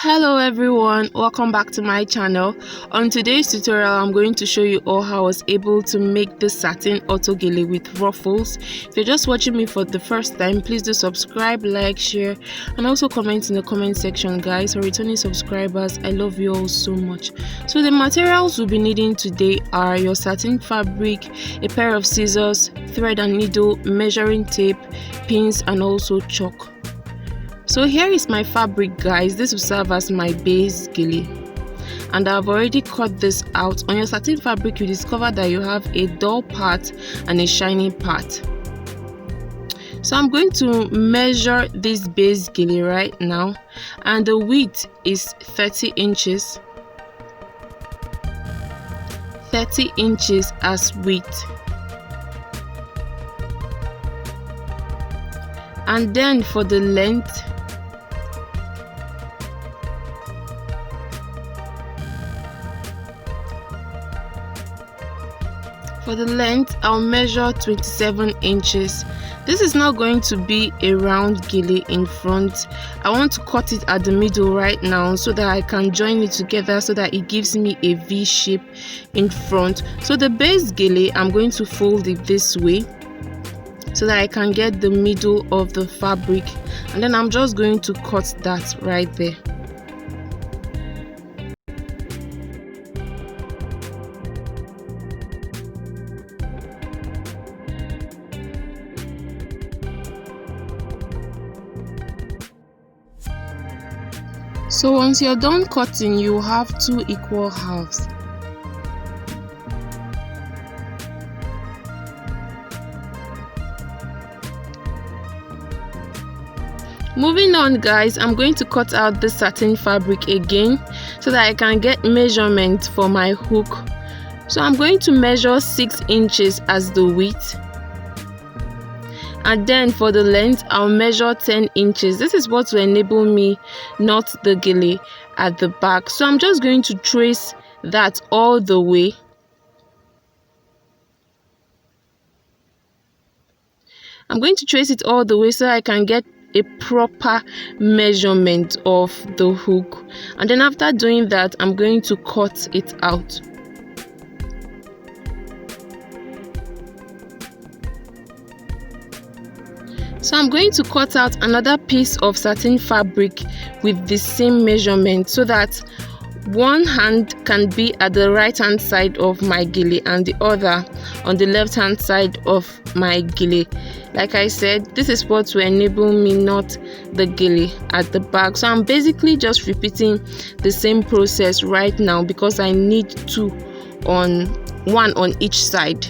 Hello everyone, welcome back to my channel. On today's tutorial I'm going to show you all how I was able to make the satin auto gele with ruffles. If you're just watching me for the first time, please do subscribe, like, share, and also comment in the comment section, guys. For returning subscribers, I love you all so much. So the materials we'll be needing today are your satin fabric, a pair of scissors, thread and needle, measuring tape, pins, and also chalk. So here is my fabric, guys. This will serve as my base gele, and I've already cut this out. On your satin fabric, you discover that you have a dull part and a shiny part. So I'm going to measure this base gele right now, and the width is 30 inches. 30 inches as width. And then for the length, I'll measure 27 inches. This is not going to be a round gele in front. I want to cut it at the middle right now so that I can join it together so that it gives me a V shape in front. So the base gele, I'm going to fold it this way so that I can get the middle of the fabric, and then I'm just going to cut that right there. So once you're done cutting, you have two equal halves. Moving on, guys, I'm going to cut out the satin fabric again so that I can get measurement for my hook. So I'm going to measure 6 inches as the width, and then for the length I'll measure 10 inches. This is what will enable me knot the gele at the back. So I'm just going to trace that all the way. I'm going to trace it all the way so I can get a proper measurement of the hook, and then after doing that I'm going to cut it out. So I'm going to cut out another piece of satin fabric with the same measurement so that one hand can be at the right hand side of my gele and the other on the left hand side of my gele. Like I said, this is what will enable me knot the gele at the back. So I'm basically just repeating the same process right now because I need one on each side.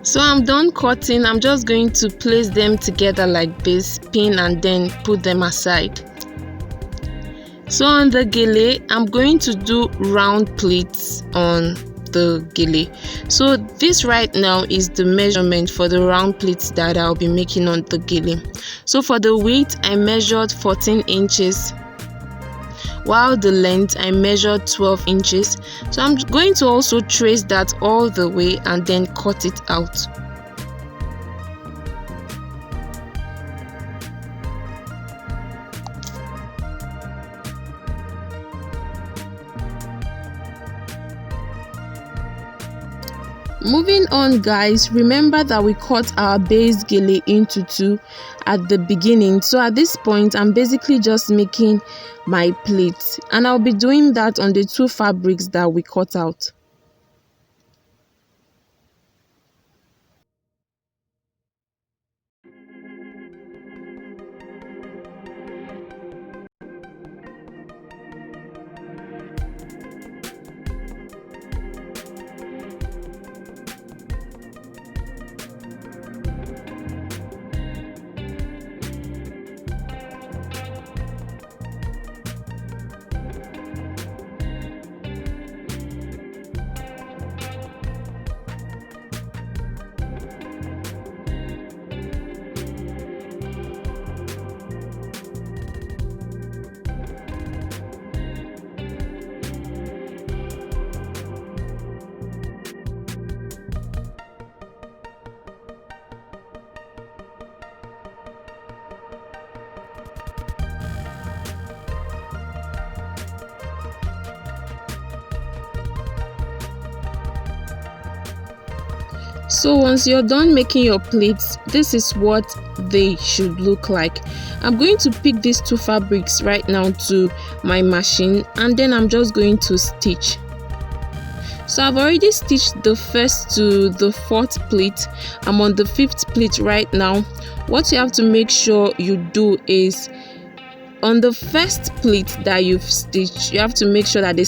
So I'm done cutting. I'm just going to place them together like this, pin, and then put them aside. So on the gele, I'm going to do round pleats on the gele. So this right now is the measurement for the round pleats that I'll be making on the gele. So for the width, I measured 14 inches. While the length I measured 12 inches. So I'm going to also trace that all the way and then cut it out. Moving on, guys, remember that we cut our base gele into two at the beginning. So at this point I'm basically just making my pleats, and I'll be doing that on the two fabrics that we cut out. So once you're done making your pleats, this is what they should look like. I'm going to pick these two fabrics right now to my machine, and then I'm just going to stitch. So I've already stitched the first to the 4th pleat. I'm on the 5th pleat right now. What you have to make sure you do is, on the first pleat that you've stitched, you have to make sure that the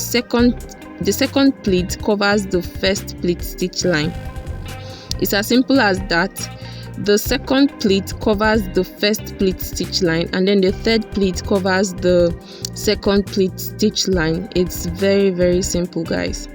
second pleat covers the first pleat stitch line. It's as simple as that. The second pleat covers the first pleat stitch line, and then the 3rd pleat covers the second pleat stitch line. It's very, very simple, guys.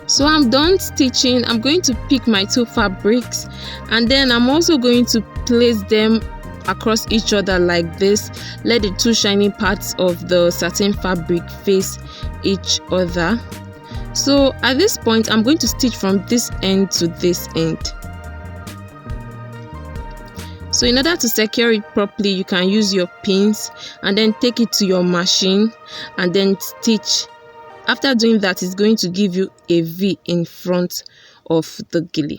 So I'm done stitching. I'm going to pick my two fabrics, and then I'm also going to place them across each other like this. Let the two shiny parts of the satin fabric face each other. So at this point, I'm going to stitch from this end to this end. So in order to secure it properly, you can use your pins and then take it to your machine and then stitch. After doing that, it's going to give you a V in front of the gele.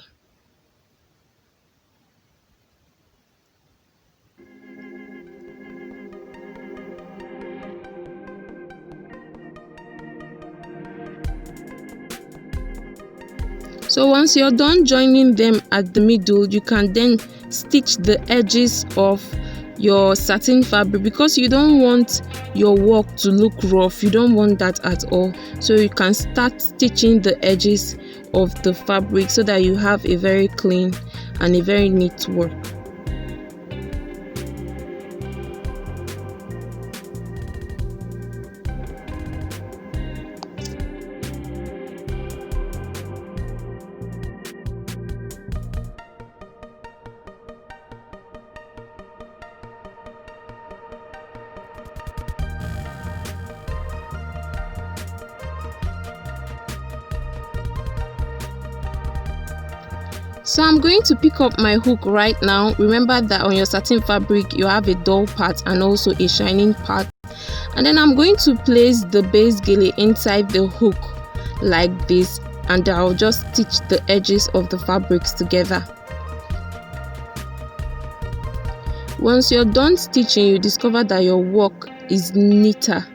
So once you're done joining them at the middle, you can then stitch the edges of your satin fabric, because you don't want your work to look rough. You don't want that at all. So you can start stitching the edges of the fabric so that you have a very clean and a very neat work. So I'm going to pick up my hook right now. Remember that on your satin fabric you have a dull part and also a shining part, and then I'm going to place the base gele inside the hook like this, and I'll just stitch the edges of the fabrics together. Once you're done stitching, you discover that your work is neater.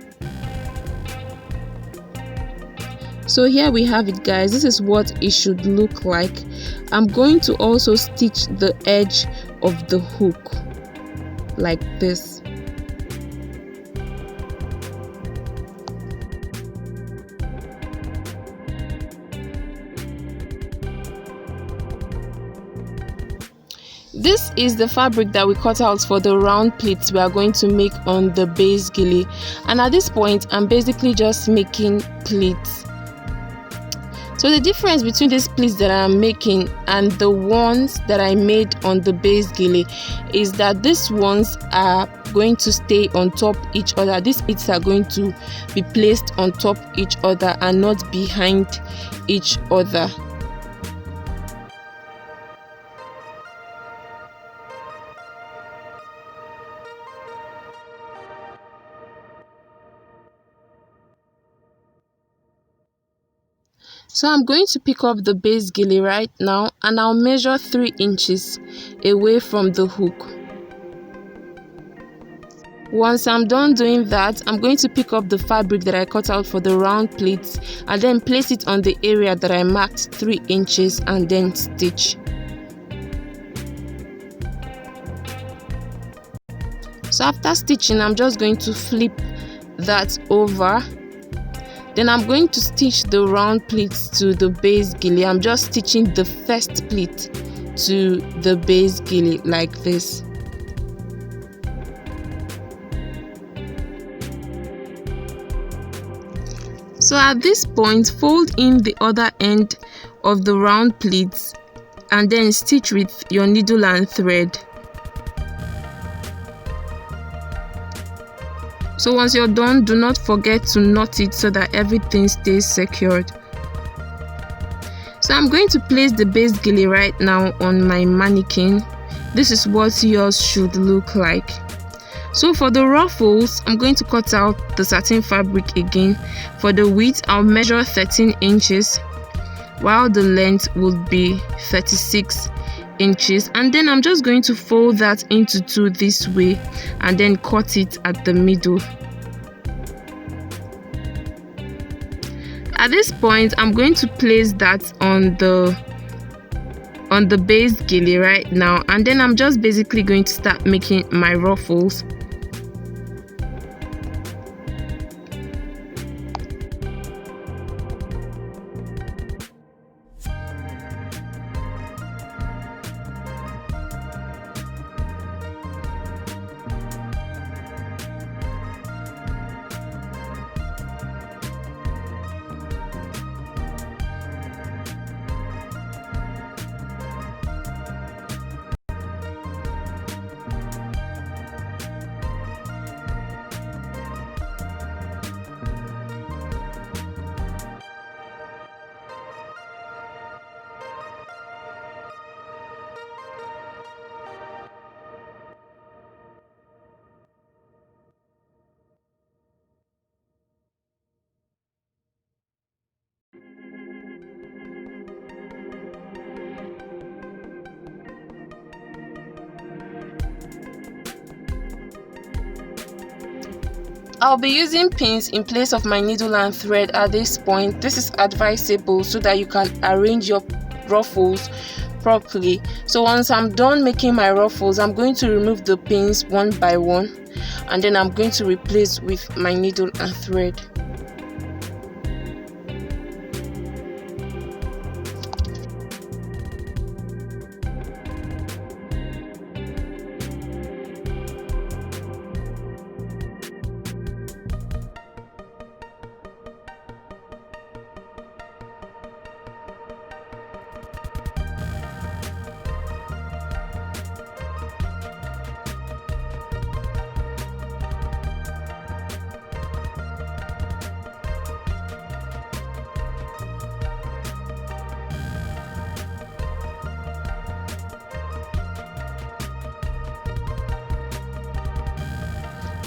So here we have it, guys. This is what it should look like. I'm going to also stitch the edge of the hook like this. This is the fabric that we cut out for the round pleats we are going to make on the base gele, and at this point I'm basically just making pleats. So the difference between these pleats that I'm making and the ones that I made on the base gele is that these ones are going to stay on top each other. These pleats are going to be placed on top each other and not behind each other. So I'm going to pick up the base gele right now, and I'll measure 3 inches away from the hook. Once I'm done doing that, I'm going to pick up the fabric that I cut out for the round pleats and then place it on the area that I marked 3 inches and then stitch. So after stitching, I'm just going to flip that over. Then I'm going to stitch the round pleats to the base gele. I'm just stitching the first pleat to the base gele like this. So at this point, fold in the other end of the round pleats and then stitch with your needle and thread. So once you're done, do not forget to knot it so that everything stays secured. So I'm going to place the base gele right now on my mannequin. This is what yours should look like. So for the ruffles, I'm going to cut out the satin fabric again. For the width, I'll measure 13 inches, while the length would be 36 inches, and then I'm just going to fold that into two this way and then cut it at the middle. At this point, I'm going to place that on the base gele right now, and then I'm just basically going to start making my ruffles. I'll be using pins in place of my needle and thread at this point. This is advisable so that you can arrange your ruffles properly. So once I'm done making my ruffles, I'm going to remove the pins one by one, and then I'm going to replace with my needle and thread.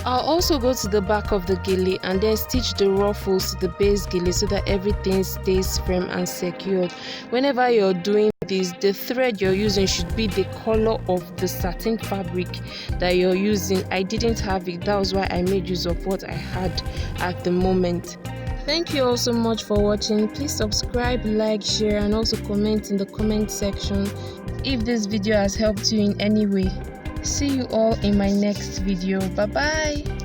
I'll also go to the back of the gele and then stitch the ruffles to the base gele so that everything stays firm and secured. Whenever you're doing this, the thread you're using should be the color of the satin fabric that you're using. I didn't have it, that was why I made use of what I had at the moment. Thank you all so much for watching. Please subscribe, like, share, and also comment in the comment section if this video has helped you in any way. See you all in my next video. Bye bye.